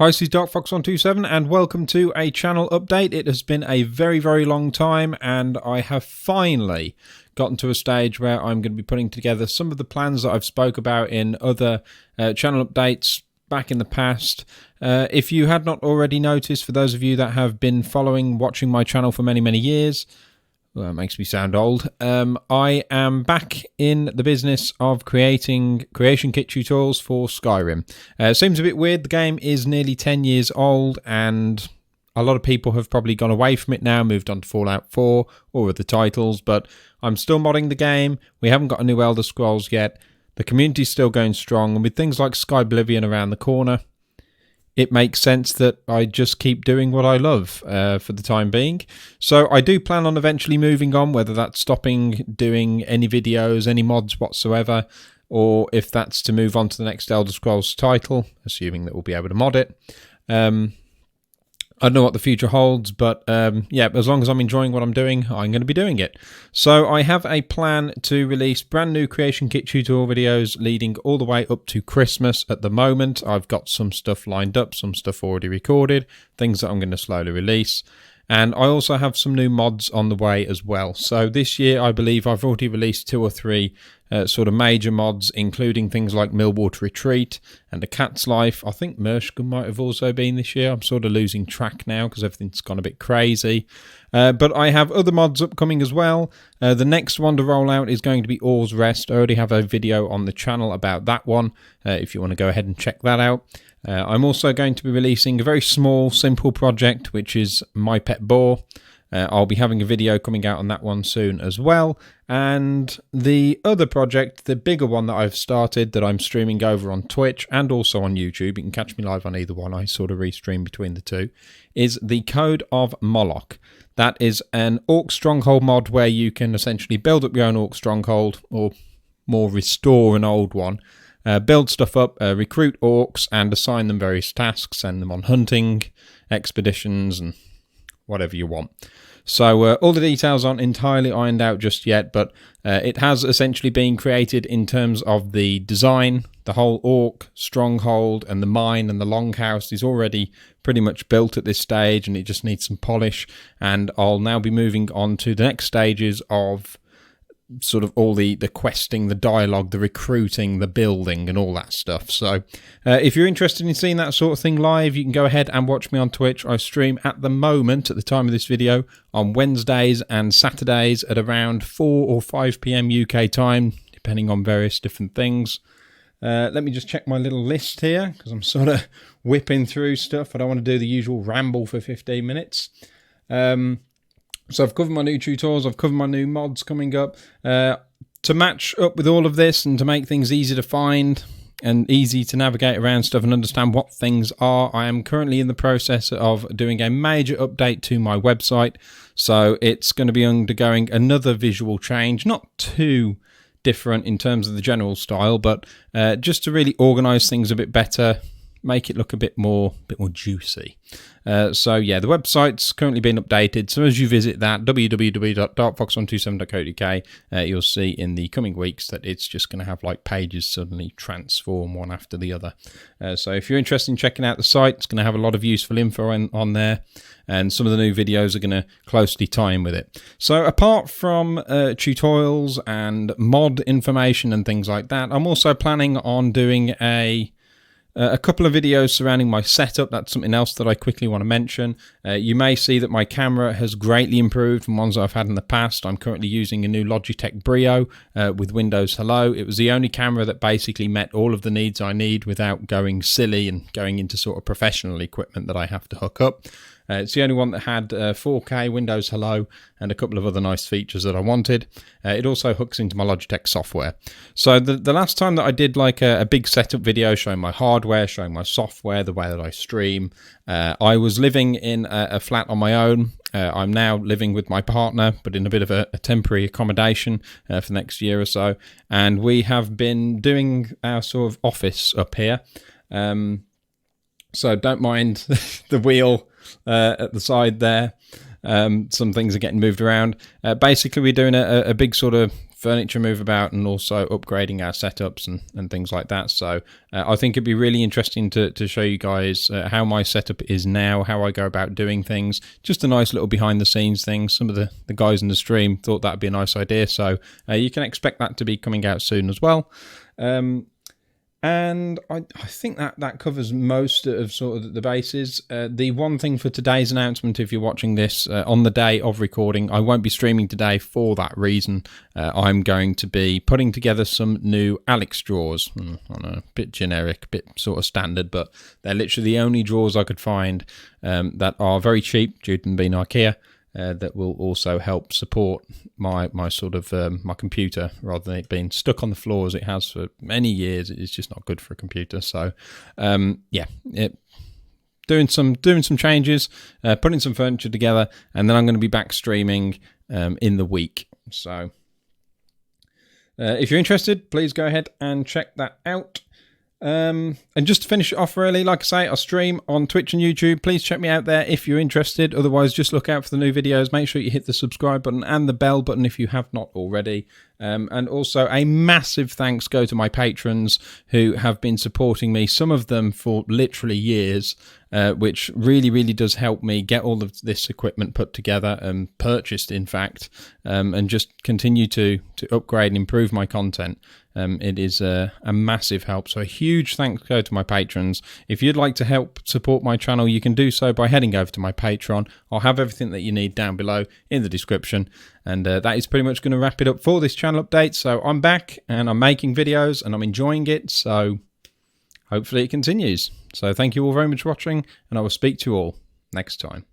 Hi, this is DarkFox127 and welcome to a channel update. It has been a very long time and I have finally gotten to a stage where I'm going to be putting together some of the plans that I've spoke about in other channel updates back in the past. If you had not already noticed, for those of you that have been watching my channel for many years, well, it makes me sound old. I am back in the business of creating creation kit tutorials for Skyrim. Seems a bit weird. The game is nearly 10 years old and a lot of people have probably gone away from it now, moved on to Fallout 4 or other titles, but I'm still modding the game. We haven't got a new Elder Scrolls yet. The community's still going strong, and with things like Skyblivion around the corner, it makes sense that I just keep doing what I love for the time being. So I do plan on eventually moving on, whether that's stopping doing any videos, any mods whatsoever, or if that's to move on to the next Elder Scrolls title, assuming that we'll be able to mod it. I don't know what the future holds, but yeah, as long as I'm enjoying what I'm doing, I'm going to be doing it. So I have a plan to release brand new creation kit tutorial videos leading all the way up to Christmas at the moment. I've got some stuff lined up, some stuff already recorded, things that I'm going to slowly release. And I also have some new mods on the way as well. So this year, I believe I've already released 2 or 3 sort of major mods, including things like Millwater Retreat and A Cat's Life. I think Mershgun might have also been this year. I'm sort of losing track now because everything's gone a bit crazy. But I have other mods upcoming as well. The next one to roll out is going to be Or's Rest. I already have a video on the channel about that one, if you want to go ahead and check that out. I'm also going to be releasing a very small, simple project, which is My Pet Boar. I'll be having a video coming out on that one soon as well. And the other project, the bigger one that I've started, that I'm streaming over on Twitch and also on YouTube, you can catch me live on either one, I sort of restream between the two, is the Code of Moloch. That is an Orc Stronghold mod where you can essentially build up your own Orc Stronghold, or more restore an old one. Build stuff up, recruit orcs and assign them various tasks, send them on hunting, expeditions and whatever you want. So all the details aren't entirely ironed out just yet, but it has essentially been created in terms of the design. The whole orc stronghold and the mine and the longhouse is already pretty much built at this stage and it just needs some polish. And I'll now be moving on to the next stages of sort of all the questing, the dialogue, the recruiting, the building and all that stuff. So if you're interested in seeing that sort of thing live, you can go ahead and watch me on Twitch. I stream at the moment, at the time of this video, on Wednesdays and Saturdays at around 4 or 5 PM UK time, depending on various different things. Let me just check my little list here, because I'm sort of whipping through stuff. I don't want to do the usual ramble for 15 minutes. So I've covered my new tutorials, I've covered my new mods coming up. To match up with all of this and to make things easy to find and easy to navigate around stuff and understand what things are, I am currently in the process of doing a major update to my website. So it's going to be undergoing another visual change, not too different in terms of the general style, but just to really organise things a bit better, make it look a bit more juicy. So yeah, the website's currently being updated. So as you visit that, www.darkfox127.co.uk, you'll see in the coming weeks that it's just going to have like pages suddenly transform one after the other. So if you're interested in checking out the site, it's going to have a lot of useful info on there. And some of the new videos are going to closely tie in with it. So apart from tutorials and mod information and things like that, I'm also planning on doing a couple of videos surrounding my setup. That's something else that I quickly want to mention. You may see that my camera has greatly improved from ones I've had in the past. I'm currently using a new Logitech Brio with Windows Hello. It was the only camera that basically met all of the needs I need without going silly and going into sort of professional equipment that I have to hook up. It's the only one that had 4K, Windows Hello, and a couple of other nice features that I wanted. It also hooks into my Logitech software. So the last time that I did like a big setup video showing my hardware, showing my software, the way that I stream, I was living in a flat on my own. I'm now living with my partner, but in a bit of a temporary accommodation for the next year or so. And we have been doing our sort of office up here. So don't mind the wheel at the side there. Some things are getting moved around. Basically, we're doing a big sort of furniture move about and also upgrading our setups and things like that. So I think it'd be really interesting to show you guys how my setup is now, how I go about doing things. Just a nice little behind the scenes thing. Some of the guys in the stream thought that'd be a nice idea, so you can expect that to be coming out soon as well. And I think that covers most of sort of the bases. The one thing for today's announcement, if you're watching this on the day of recording, I won't be streaming today for that reason. I'm going to be putting together some new Alex drawers. I know, a bit generic, a bit sort of standard, but they're literally the only drawers I could find that are very cheap due to them being IKEA. That will also help support my sort of my computer, rather than it being stuck on the floor as it has for many years. It's just not good for a computer. So yeah, doing some changes, putting some furniture together, and then I'm going to be back streaming in the week. So if you're interested, please go ahead and check that out. And just to finish it off really, like I say, I stream on Twitch and YouTube. Please check me out there if you're interested. Otherwise, just look out for the new videos. Make sure you hit the subscribe button and the bell button if you have not already. And also a massive thanks go to my patrons who have been supporting me, some of them for literally years, which really does help me get all of this equipment put together and purchased, in fact, and just continue to upgrade and improve my content. It is a massive help. So a huge thanks go to my patrons. If you'd like to help support my channel, you can do so by heading over to my Patreon. I'll have everything that you need down below in the description. And that is pretty much going to wrap it up for this channel update. So I'm back and I'm making videos and I'm enjoying it. So hopefully it continues. So thank you all very much for watching, and I will speak to you all next time.